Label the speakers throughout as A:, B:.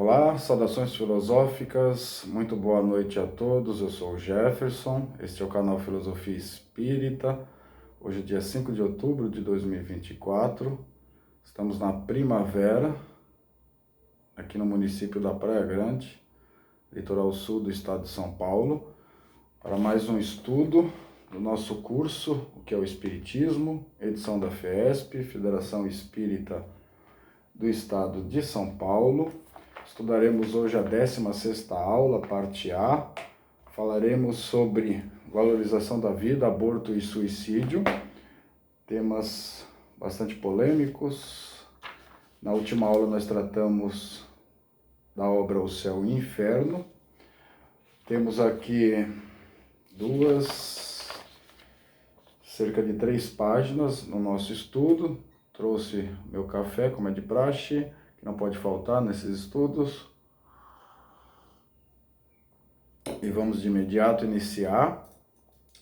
A: Olá, saudações filosóficas, muito boa noite a todos, eu sou o Jefferson, este é o canal Filosofia Espírita, hoje é dia 5 de outubro de 2024, estamos na primavera, aqui no município da Praia Grande, litoral sul do estado de São Paulo, para mais um estudo do nosso curso, o que é o Espiritismo, edição da FESP, Federação Espírita do Estado de São Paulo. Estudaremos hoje a 16ª aula, parte A. Falaremos sobre valorização da vida, aborto e suicídio. Temas bastante polêmicos. Na última aula nós tratamos da obra O Céu e o Inferno. Temos aqui cerca de 3 páginas no nosso estudo. Trouxe meu café, como é de praxe, que não pode faltar nesses estudos. E vamos de imediato iniciar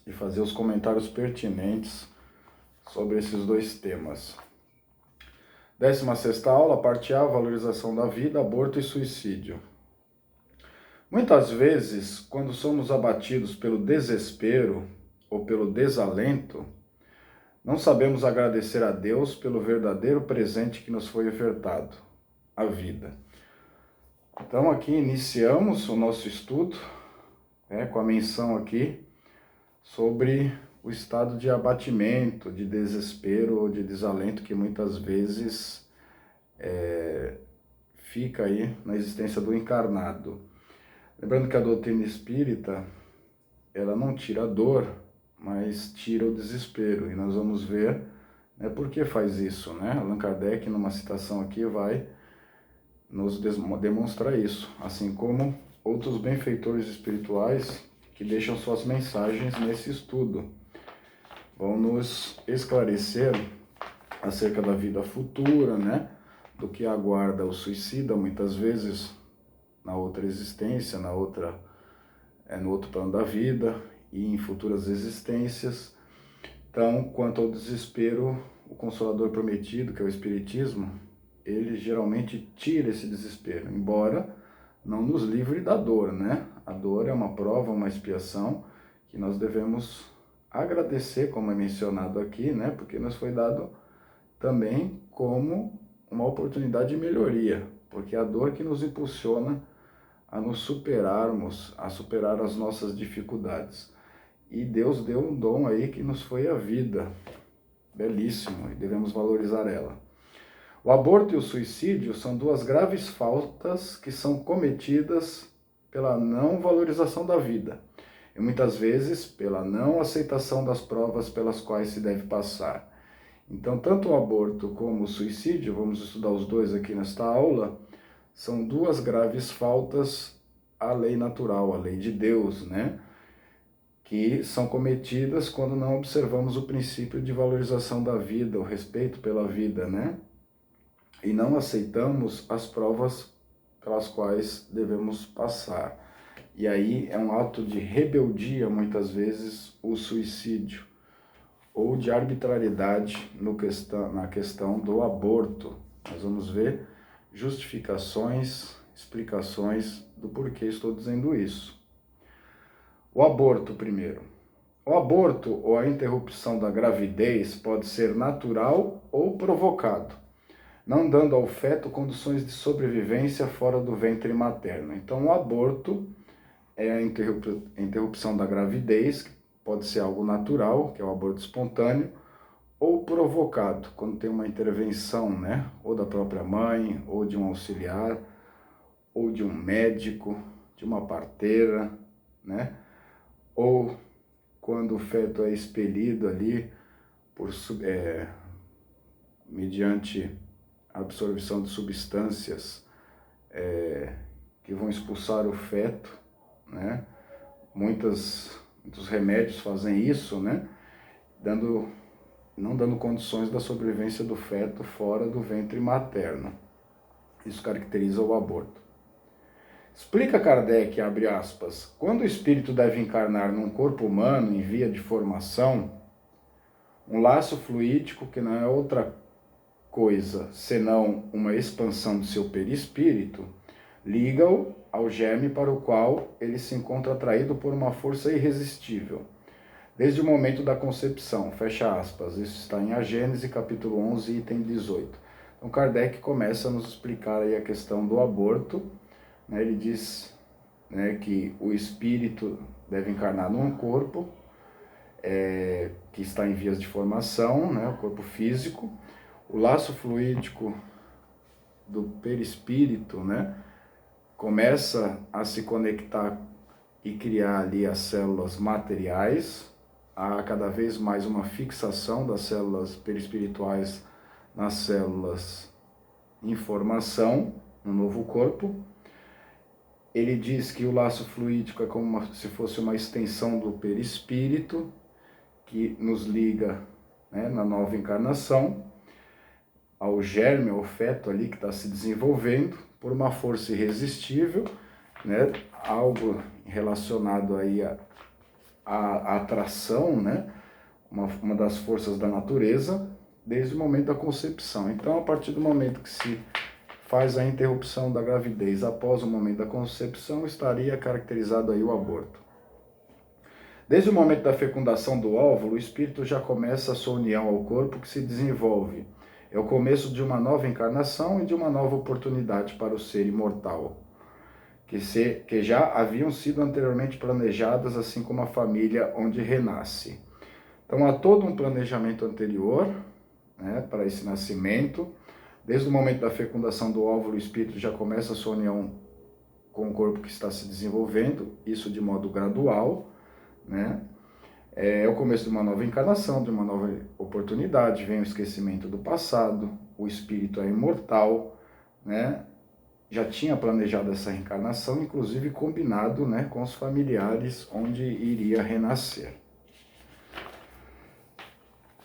A: e fazer os comentários pertinentes sobre esses dois temas. 16ª aula, parte A, valorização da vida, aborto e suicídio. Muitas vezes, quando somos abatidos pelo desespero ou pelo desalento, não sabemos agradecer a Deus pelo verdadeiro presente que nos foi ofertado, a vida. Então aqui iniciamos o nosso estudo, com a menção aqui sobre o estado de abatimento, de desespero ou de desalento que muitas vezes fica aí na existência do encarnado. Lembrando que a doutrina espírita, ela não tira a dor, mas tira o desespero. E nós vamos ver por que faz isso, Allan Kardec, numa citação aqui, vai nos demonstrar isso, assim como outros benfeitores espirituais que deixam suas mensagens nesse estudo. Vão nos esclarecer acerca da vida futura, do que aguarda o suicida, muitas vezes na outra existência, no outro plano da vida e em futuras existências. Então, quanto ao desespero, o Consolador Prometido, que é o Espiritismo, ele geralmente tira esse desespero, embora não nos livre da dor, A dor é uma prova, uma expiação que nós devemos agradecer, como é mencionado aqui, Porque nos foi dado também como uma oportunidade de melhoria, porque é a dor que nos impulsiona a nos superarmos, a superar as nossas dificuldades. E Deus deu um dom aí que nos foi a vida, belíssimo, e devemos valorizar ela. O aborto e o suicídio são duas graves faltas que são cometidas pela não valorização da vida e muitas vezes pela não aceitação das provas pelas quais se deve passar. Então, tanto o aborto como o suicídio, vamos estudar os dois aqui nesta aula, são duas graves faltas à lei natural, à lei de Deus, que são cometidas quando não observamos o princípio de valorização da vida, o respeito pela vida, e não aceitamos as provas pelas quais devemos passar. E aí é um ato de rebeldia, muitas vezes, o suicídio, ou de arbitrariedade na questão do aborto. Nós vamos ver justificações, explicações do porquê estou dizendo isso. O aborto, primeiro. O aborto ou a interrupção da gravidez pode ser natural ou provocado, não dando ao feto condições de sobrevivência fora do ventre materno. Então, o aborto é a interrupção da gravidez, que pode ser algo natural, que é o aborto espontâneo, ou provocado, quando tem uma intervenção, ou da própria mãe, ou de um auxiliar, ou de um médico, de uma parteira, ou quando o feto é expelido ali mediante a absorção de substâncias que vão expulsar o feto, Muitos remédios fazem isso, não dando condições da sobrevivência do feto fora do ventre materno. Isso caracteriza o aborto. Explica Kardec, abre aspas, quando o espírito deve encarnar num corpo humano em via de formação, um laço fluídico que não é outra coisa senão uma expansão do seu perispírito, liga-o ao germe para o qual ele se encontra atraído por uma força irresistível, desde o momento da concepção, fecha aspas. Isso está em A Gênese, capítulo 11, item 18. Então Kardec começa a nos explicar aí a questão do aborto, né? Ele diz, né, que o espírito deve encarnar num corpo que está em vias de formação, né, o corpo físico. O laço fluídico do perispírito, né, começa a se conectar e criar ali as células materiais. Há cada vez mais uma fixação das células perispirituais nas células em formação no novo corpo. Ele diz que o laço fluídico é como se fosse uma extensão do perispírito que nos liga, né, na nova encarnação ao germe, ao feto ali que está se desenvolvendo por uma força irresistível, né, algo relacionado aí a atração, né? Uma das forças da natureza, desde o momento da concepção. Então, a partir do momento que se faz a interrupção da gravidez após o momento da concepção, estaria caracterizado aí o aborto. Desde o momento da fecundação do óvulo, o espírito já começa a sua união ao corpo que se desenvolve. É o começo de uma nova encarnação e de uma nova oportunidade para o ser imortal, que já haviam sido anteriormente planejadas, assim como a família onde renasce. Então há todo um planejamento anterior, né, para esse nascimento. Desde o momento da fecundação do óvulo, o espírito já começa a sua união com o corpo que está se desenvolvendo, isso de modo gradual, né? É o começo de uma nova encarnação, de uma nova oportunidade, vem o esquecimento do passado, o espírito é imortal, né? Já tinha planejado essa reencarnação, inclusive combinado, né, com os familiares onde iria renascer.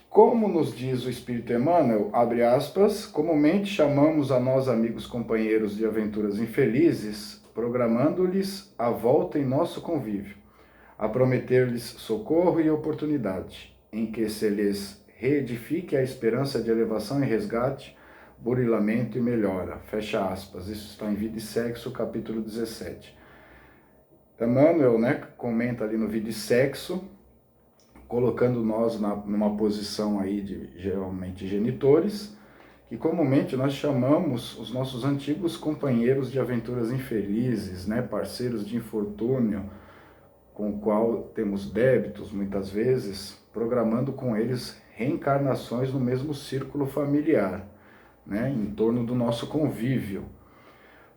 A: Como nos diz o Espírito Emmanuel, abre aspas, comumente chamamos a nós amigos companheiros de aventuras infelizes, programando-lhes a volta em nosso convívio, a prometer-lhes socorro e oportunidade, em que se lhes reedifique a esperança de elevação e resgate, burilamento e melhora, fecha aspas. Isso está em Vida e Sexo, capítulo 17. Emmanuel, né, comenta ali no Vida e Sexo, colocando nós numa posição aí de, geralmente, genitores, que comumente nós chamamos os nossos antigos companheiros de aventuras infelizes, né, parceiros de infortúnio, com o qual temos débitos, muitas vezes, programando com eles reencarnações no mesmo círculo familiar, né, em torno do nosso convívio,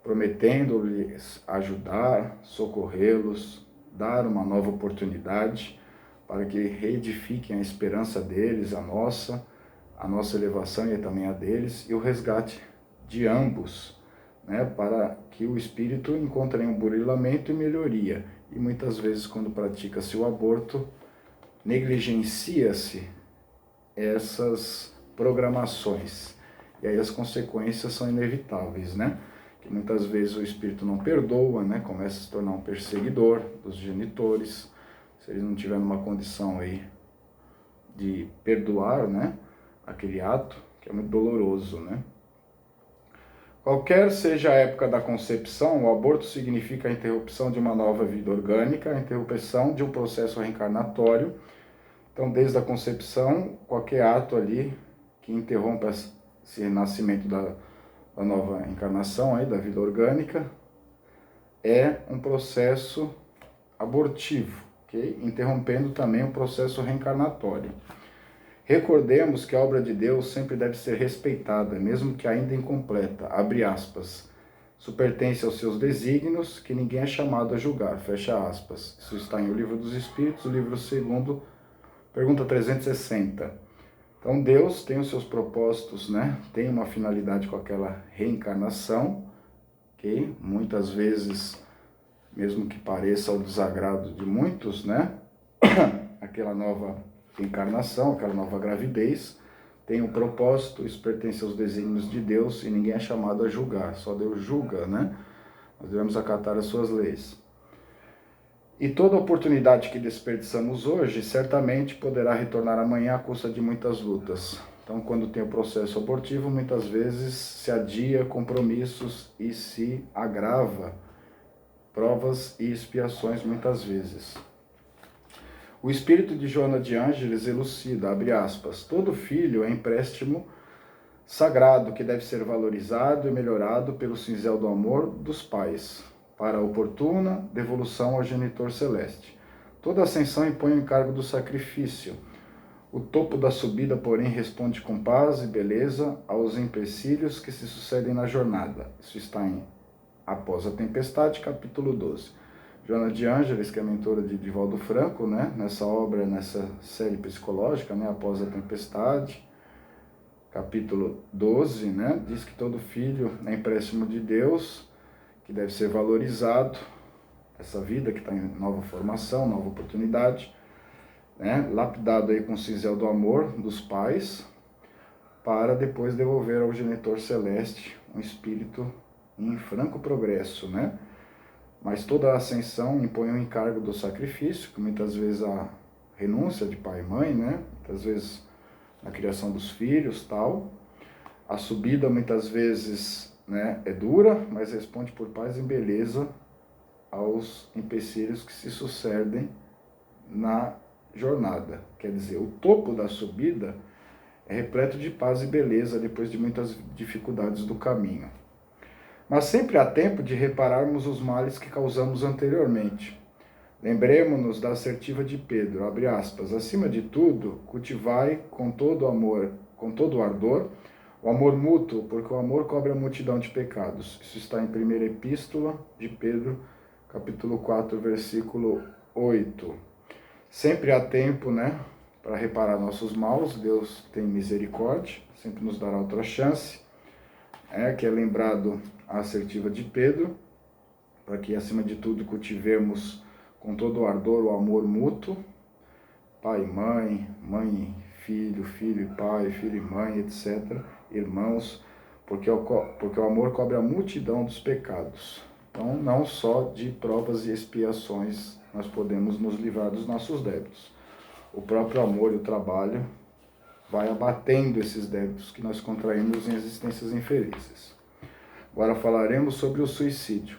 A: prometendo-lhes ajudar, socorrê-los, dar uma nova oportunidade para que reedifiquem a esperança deles, a nossa elevação e também a deles, e o resgate de ambos, né, para que o espírito encontre um burilamento e melhoria. E muitas vezes, quando pratica-se o aborto, negligencia-se essas programações. E aí as consequências são inevitáveis, né? Que muitas vezes o espírito não perdoa, né? Começa a se tornar um perseguidor dos genitores, se eles não tiverem uma condição aí de perdoar, né, aquele ato, que é muito doloroso, né? Qualquer seja a época da concepção, o aborto significa a interrupção de uma nova vida orgânica, a interrupção de um processo reencarnatório. Então, desde a concepção, qualquer ato ali que interrompa esse renascimento da nova encarnação, aí, da vida orgânica, é um processo abortivo, okay? Interrompendo também o processo reencarnatório. Recordemos que a obra de Deus sempre deve ser respeitada, mesmo que ainda incompleta, abre aspas. Isso pertence aos seus desígnios, que ninguém é chamado a julgar, fecha aspas. Isso está em O Livro dos Espíritos, o livro 2º, pergunta 360. Então Deus tem os seus propósitos, né? Tem uma finalidade com aquela reencarnação, ok? Muitas vezes, mesmo que pareça ao desagrado de muitos, né? Aquela nova encarnação, aquela nova gravidez, tem um propósito, isso pertence aos desígnios de Deus e ninguém é chamado a julgar, só Deus julga, né? Nós devemos acatar as suas leis. E toda oportunidade que desperdiçamos hoje, certamente poderá retornar amanhã à custa de muitas lutas. Então, quando tem o processo abortivo, muitas vezes se adia compromissos e se agrava provas e expiações, muitas vezes. O espírito de Joana de Ângeles elucida, abre aspas, todo filho é empréstimo sagrado que deve ser valorizado e melhorado pelo cinzel do amor dos pais, para a oportuna devolução ao genitor celeste. Toda ascensão impõe o encargo do sacrifício. O topo da subida, porém, responde com paz e beleza aos empecilhos que se sucedem na jornada. Isso está em Após a Tempestade, capítulo 12. Joana de Ângeles, que é mentora de Divaldo Franco, né, nessa obra, nessa série psicológica, né, Após a Tempestade, capítulo 12, né, diz que todo filho é empréstimo de Deus, que deve ser valorizado, essa vida que está em nova formação, nova oportunidade, né, lapidado aí com o cinzel do amor dos pais, para depois devolver ao genitor celeste um espírito em franco progresso, né? Mas toda a ascensão impõe o encargo do sacrifício, que muitas vezes a renúncia de pai e mãe, né? Muitas vezes na criação dos filhos, tal. A subida muitas vezes, né, é dura, mas responde por paz e beleza aos empecilhos que se sucedem na jornada. Quer dizer, o topo da subida é repleto de paz e beleza depois de muitas dificuldades do caminho. Mas sempre há tempo de repararmos os males que causamos anteriormente. Lembremo-nos da assertiva de Pedro, abre aspas, acima de tudo, cultivai com todo amor, com todo ardor, o amor mútuo, porque o amor cobre a multidão de pecados. Isso está em 1ª Epístola de Pedro, capítulo 4, versículo 8. Sempre há tempo, né, para reparar nossos maus, Deus tem misericórdia, sempre nos dará outra chance, que é lembrado a assertiva de Pedro, para que, acima de tudo, cultivemos com todo o ardor o amor mútuo, pai e mãe, mãe e filho, filho e pai, filho e mãe, etc., irmãos, porque o amor cobre a multidão dos pecados. Então, não só de provas e expiações nós podemos nos livrar dos nossos débitos. O próprio amor e o trabalho vai abatendo esses débitos que nós contraímos em existências infelizes. Agora falaremos sobre o suicídio.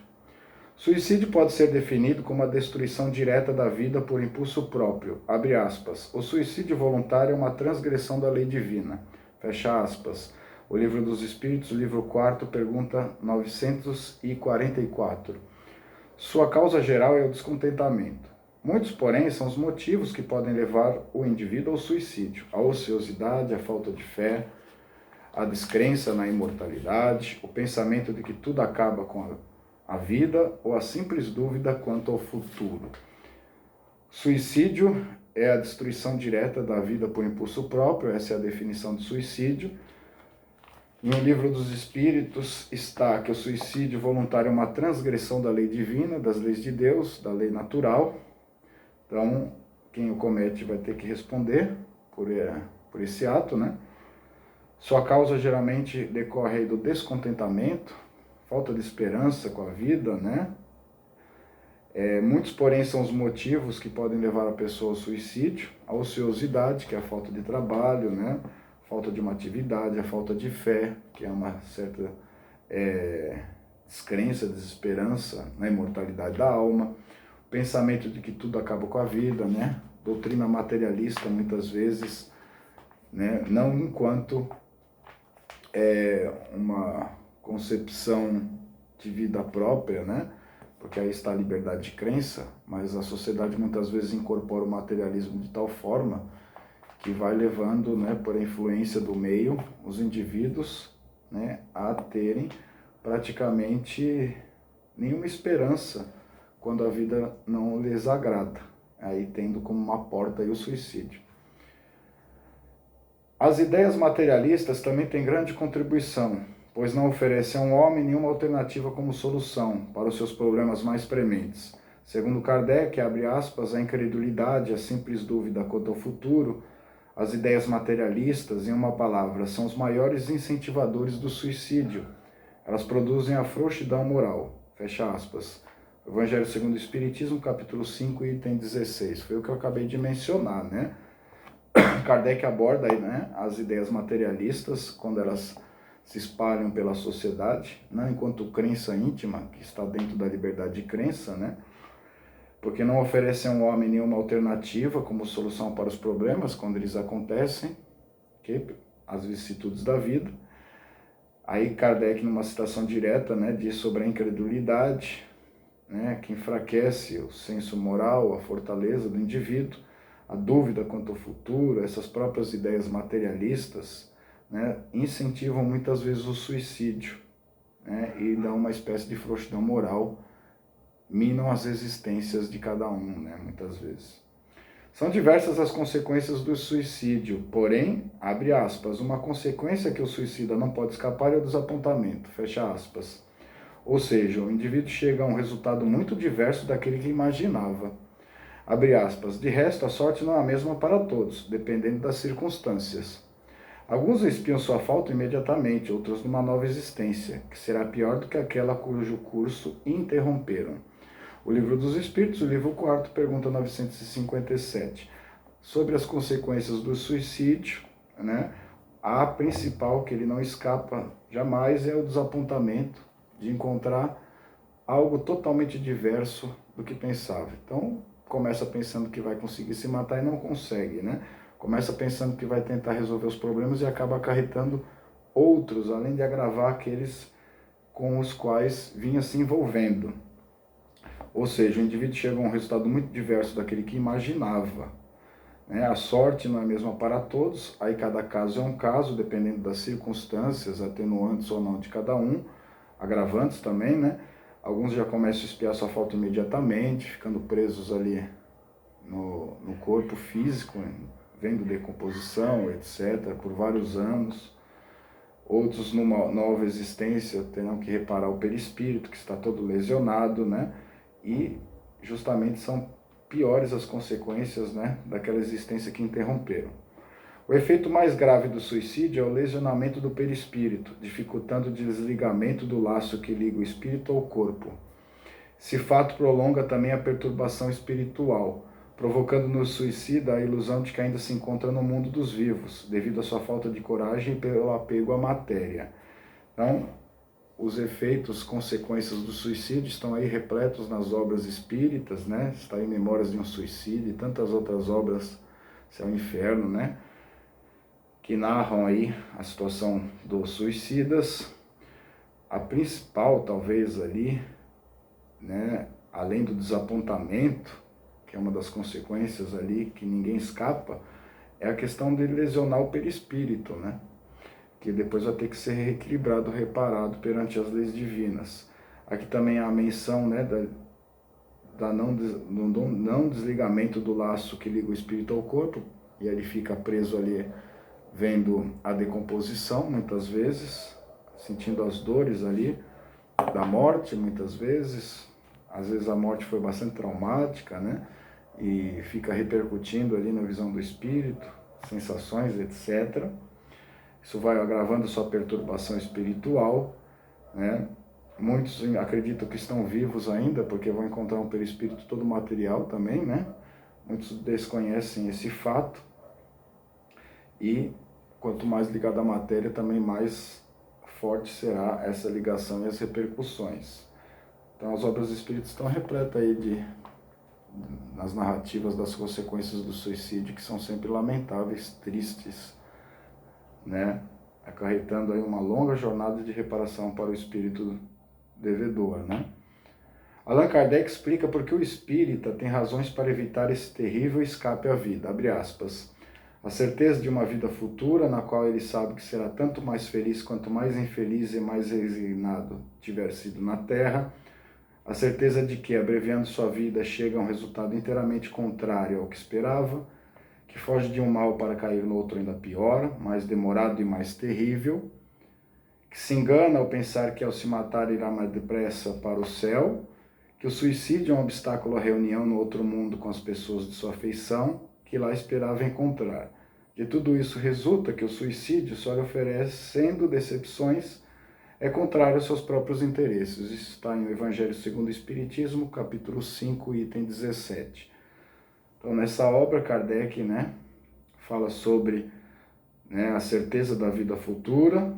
A: Suicídio pode ser definido como a destruição direta da vida por impulso próprio. Abre aspas. O suicídio voluntário é uma transgressão da lei divina. Fecha aspas. O Livro dos Espíritos, livro 4, pergunta 944. Sua causa geral é o descontentamento. Muitos, porém, são os motivos que podem levar o indivíduo ao suicídio. A ociosidade, a falta de fé, a descrença na imortalidade, o pensamento de que tudo acaba com a vida ou a simples dúvida quanto ao futuro. Suicídio é a destruição direta da vida por impulso próprio, essa é a definição de suicídio. No Livro dos Espíritos está que o suicídio voluntário é uma transgressão da lei divina, das leis de Deus, da lei natural. Então, quem o comete vai ter que responder por esse ato, né? Sua causa geralmente decorre aí do descontentamento, falta de esperança com a vida, né? Muitos, porém, são os motivos que podem levar a pessoa ao suicídio. A ociosidade, que é a falta de trabalho, né? Falta de uma atividade, a falta de fé, que é uma certa descrença, desesperança na imortalidade da alma. O pensamento de que tudo acaba com a vida, né? Doutrina materialista, muitas vezes, né? Não enquanto uma concepção de vida própria, né? Porque aí está a liberdade de crença, mas a sociedade muitas vezes incorpora o materialismo de tal forma que vai levando, né, por influência do meio, os indivíduos, né, a terem praticamente nenhuma esperança quando a vida não lhes agrada, aí tendo como uma porta aí o suicídio. As ideias materialistas também têm grande contribuição, pois não oferecem ao homem nenhuma alternativa como solução para os seus problemas mais prementes. Segundo Kardec, abre aspas, a incredulidade, a simples dúvida quanto ao futuro, as ideias materialistas, em uma palavra, são os maiores incentivadores do suicídio. Elas produzem a frouxidão moral. Fecha aspas. Evangelho segundo o Espiritismo, capítulo 5, item 16. Foi o que eu acabei de mencionar, né? Kardec aborda aí, né, as ideias materialistas quando elas se espalham pela sociedade, não enquanto crença íntima, que está dentro da liberdade de crença, né? Porque não oferecem ao homem nenhuma alternativa como solução para os problemas quando eles acontecem, okay? As vicissitudes da vida. Aí Kardec, numa citação direta, né, diz sobre a incredulidade, né, que enfraquece o senso moral, a fortaleza do indivíduo, a dúvida quanto ao futuro, essas próprias ideias materialistas, né, incentivam muitas vezes o suicídio, né, e dão uma espécie de frouxidão moral, minam as existências de cada um, né, muitas vezes. São diversas as consequências do suicídio, porém, abre aspas, uma consequência que o suicida não pode escapar é o desapontamento, fecha aspas. Ou seja, o indivíduo chega a um resultado muito diverso daquele que imaginava. Abre aspas, de resto, a sorte não é a mesma para todos, dependendo das circunstâncias. Alguns espiam sua falta imediatamente, outros numa nova existência, que será pior do que aquela cujo curso interromperam. O Livro dos Espíritos, o livro 4, pergunta 957. Sobre as consequências do suicídio, né, a principal que ele não escapa jamais é o desapontamento de encontrar algo totalmente diverso do que pensava. Então, começa pensando que vai conseguir se matar e não consegue, né? Começa pensando que vai tentar resolver os problemas e acaba acarretando outros, além de agravar aqueles com os quais vinha se envolvendo. Ou seja, o indivíduo chega a um resultado muito diverso daquele que imaginava. Né? A sorte não é a mesma para todos, aí cada caso é um caso, dependendo das circunstâncias, atenuantes ou não de cada um, agravantes também, né? Alguns já começam a espiar sua falta imediatamente, ficando presos ali no corpo físico, vendo decomposição, etc., por vários anos. Outros, numa nova existência, terão que reparar o perispírito, que está todo lesionado, né? E justamente são piores as consequências, né, daquela existência que interromperam. O efeito mais grave do suicídio é o lesionamento do perispírito, dificultando o desligamento do laço que liga o espírito ao corpo. Esse fato prolonga também a perturbação espiritual, provocando no suicida a ilusão de que ainda se encontra no mundo dos vivos, devido à sua falta de coragem e pelo apego à matéria. Então, os efeitos, consequências do suicídio estão aí repletos nas obras espíritas, né? Está aí Memórias de um Suicídio e tantas outras obras, Céu e Inferno, né? Que narram aí a situação dos suicidas. A principal, talvez, ali, né? Além do desapontamento, que é uma das consequências ali que ninguém escapa, é a questão de lesionar o perispírito, né? Que depois vai ter que ser reequilibrado, reparado perante as leis divinas. Aqui também há a menção, né, do não desligamento do laço que liga o espírito ao corpo, e ele fica preso ali, vendo a decomposição, muitas vezes, sentindo as dores ali, da morte, muitas vezes. Às vezes a morte foi bastante traumática, né, e fica repercutindo ali na visão do espírito, sensações, etc., isso vai agravando sua perturbação espiritual, né? Muitos acreditam que estão vivos ainda, porque vão encontrar um perispírito todo material também, né? Muitos desconhecem esse fato. E quanto mais ligado à matéria, também mais forte será essa ligação e as repercussões. Então as obras espíritas estão repletas aí nas narrativas das consequências do suicídio, que são sempre lamentáveis, tristes, né, acarretando aí uma longa jornada de reparação para o espírito devedor, né? Allan Kardec explica por que o espírita tem razões para evitar esse terrível escape à vida, abre aspas. A certeza de uma vida futura, na qual ele sabe que será tanto mais feliz quanto mais infeliz e mais resignado tiver sido na terra, a certeza de que, abreviando sua vida, chega a um resultado inteiramente contrário ao que esperava, que foge de um mal para cair no outro ainda pior, mais demorado e mais terrível, que se engana ao pensar que ao se matar irá mais depressa para o céu, que o suicídio é um obstáculo à reunião no outro mundo com as pessoas de sua afeição, que lá esperava encontrar. De tudo isso resulta que o suicídio, só lhe oferecendo decepções, é contrário aos seus próprios interesses. Isso está em O Evangelho segundo o Espiritismo, capítulo 5, item 17. Então, nessa obra, Kardec, né, fala sobre, né, a certeza da vida futura,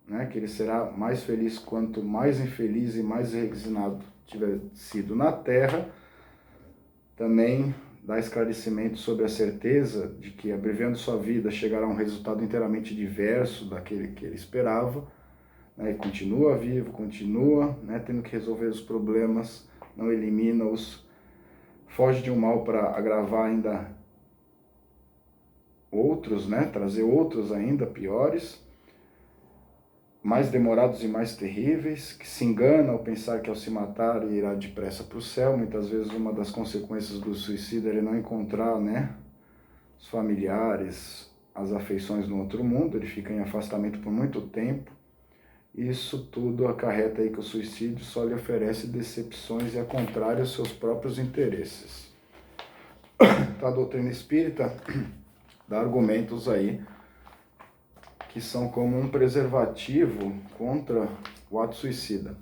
A: né, que ele será mais feliz quanto mais infeliz e mais resignado tiver sido na Terra. Também dá esclarecimento sobre a certeza de que, abreviando sua vida, chegará a um resultado inteiramente diverso daquele que ele esperava, né, e continua vivo, continua, né, tendo que resolver os problemas, não elimina-os, foge de um mal para agravar ainda outros, né, trazer outros ainda piores, mais demorados e mais terríveis, que se engana ao pensar que ao se matar irá depressa para o céu. Muitas vezes uma das consequências do suicídio é ele não encontrar, né, os familiares, as afeições no outro mundo, ele fica em afastamento por muito tempo. Isso tudo acarreta aí que o suicídio só lhe oferece decepções e, ao contrário, os seus próprios interesses. Então, a doutrina espírita dá argumentos aí que são como um preservativo contra o ato suicida.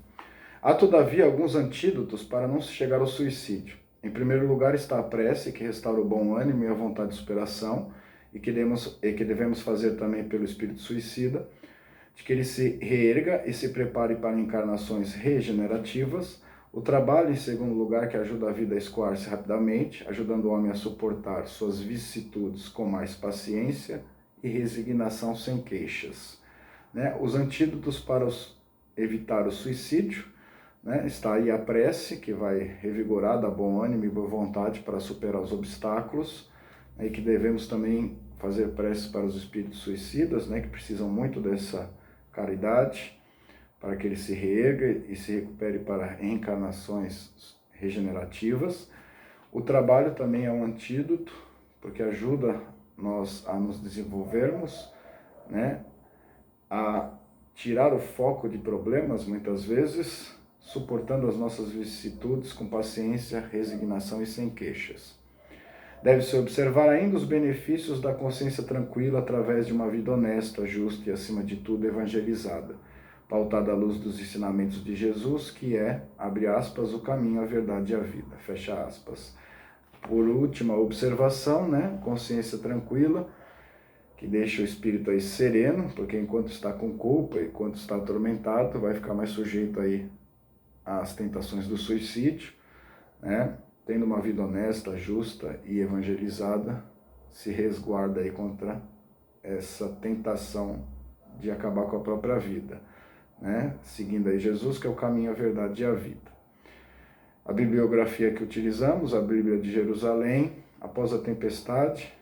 A: Há, todavia, alguns antídotos para não se chegar ao suicídio. Em primeiro lugar está a prece, que restaura o bom ânimo e a vontade de superação, e que devemos fazer também pelo espírito suicida, de que ele se reerga e se prepare para encarnações regenerativas. O trabalho, em segundo lugar, que ajuda a vida a escoar-se rapidamente, ajudando o homem a suportar suas vicissitudes com mais paciência e resignação sem queixas. Né? Os antídotos para evitar o suicídio, né? Está aí a prece, que vai revigorar, dar bom ânimo e boa vontade para superar os obstáculos, né? E que devemos também fazer preces para os espíritos suicidas, né? Que precisam muito dessa caridade, para que ele se reerga e se recupere para reencarnações regenerativas. O trabalho também é um antídoto, porque ajuda nós a nos desenvolvermos, né, a tirar o foco de problemas, muitas vezes, suportando as nossas vicissitudes com paciência, resignação e sem queixas. Deve-se observar ainda os benefícios da consciência tranquila através de uma vida honesta, justa e, acima de tudo, evangelizada, pautada à luz dos ensinamentos de Jesus, que é, abre aspas, o caminho, a verdade e a vida, fecha aspas. Por última observação, né, consciência tranquila, que deixa o espírito aí sereno, porque enquanto está com culpa, enquanto está atormentado, vai ficar mais sujeito aí às tentações do suicídio, né? Tendo uma vida honesta, justa e evangelizada, se resguarda aí contra essa tentação de acabar com a própria vida, né? Seguindo aí Jesus, que é o caminho, a verdade e a vida. A bibliografia que utilizamos, a Bíblia de Jerusalém, Após a Tempestade,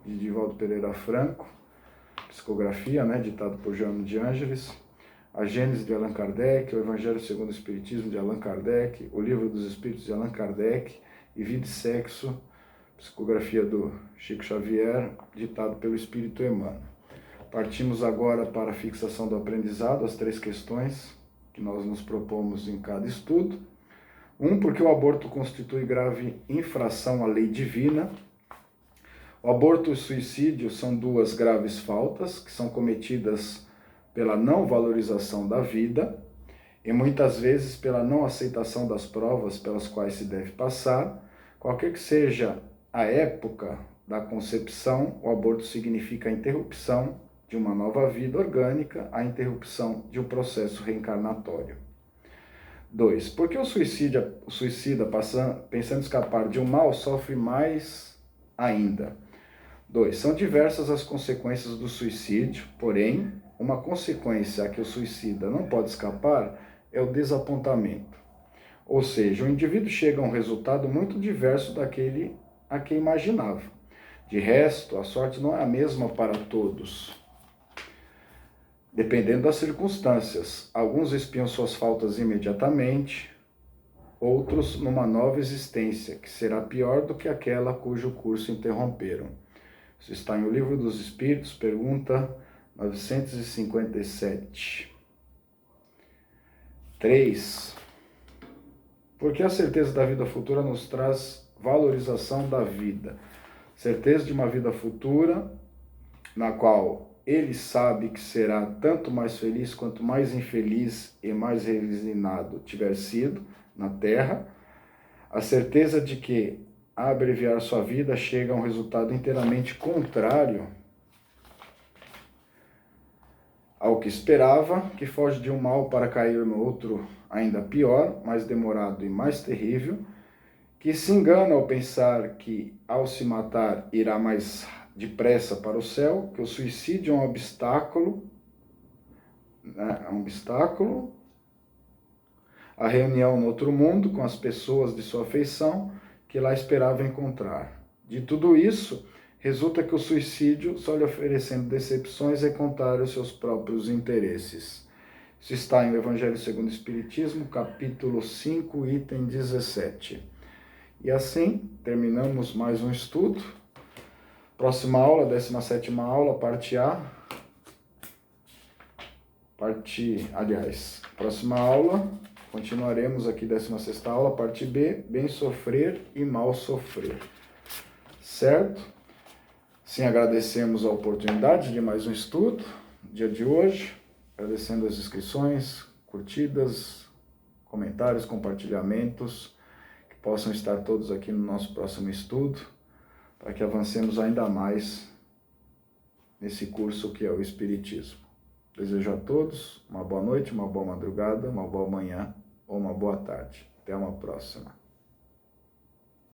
A: de Divaldo Pereira Franco, psicografia, né, ditado por João de Ângeles, a Gênese de Allan Kardec, o Evangelho segundo o Espiritismo de Allan Kardec, o Livro dos Espíritos de Allan Kardec e Vida e Sexo, psicografia do Chico Xavier, ditado pelo Espírito Emmanuel. Partimos agora para a fixação do aprendizado, as 3 questões que nós nos propomos em cada estudo. 1. Porque o aborto constitui grave infração à lei divina. O aborto e o suicídio são 2 graves faltas que são cometidas pela não valorização da vida e muitas vezes pela não aceitação das provas pelas quais se deve passar. Qualquer que seja a época da concepção, o aborto significa a interrupção de uma nova vida orgânica, a interrupção de um processo reencarnatório. 2. Porque o suicida, pensando escapar de um mal, sofre mais ainda. 2. São diversas as consequências do suicídio, porém, uma consequência a que o suicida não pode escapar é o desapontamento. Ou seja, o indivíduo chega a um resultado muito diverso daquele a que imaginava. De resto, a sorte não é a mesma para todos, dependendo das circunstâncias. Alguns espiam suas faltas imediatamente, outros numa nova existência, que será pior do que aquela cujo curso interromperam. Isso está em O Livro dos Espíritos, pergunta 957. 3. Porque a certeza da vida futura nos traz valorização da vida. Certeza de uma vida futura, na qual ele sabe que será tanto mais feliz quanto mais infeliz e mais resignado tiver sido na Terra. A certeza de que a abreviar sua vida, chega a um resultado inteiramente contrário ao que esperava, que foge de um mal para cair no outro ainda pior, mais demorado e mais terrível, que se engana ao pensar que, ao se matar, irá mais depressa para o céu, que o suicídio é um obstáculo, né, a reunião no outro mundo com as pessoas de sua afeição que lá esperava encontrar. De tudo isso, resulta que o suicídio, só lhe oferecendo decepções, é contrário aos seus próprios interesses. Isso está em o Evangelho segundo o Espiritismo, capítulo 5, item 17. E assim, terminamos mais um estudo. Próxima aula, 17ª aula, parte A. Próxima aula, continuaremos aqui, 16ª aula, parte B, bem sofrer e mal sofrer. Certo? Sim, agradecemos a oportunidade de mais um estudo, dia de hoje, agradecendo as inscrições, curtidas, comentários, compartilhamentos, que possam estar todos aqui no nosso próximo estudo, para que avancemos ainda mais nesse curso que é o Espiritismo. Desejo a todos uma boa noite, uma boa madrugada, uma boa manhã ou uma boa tarde. Até uma próxima.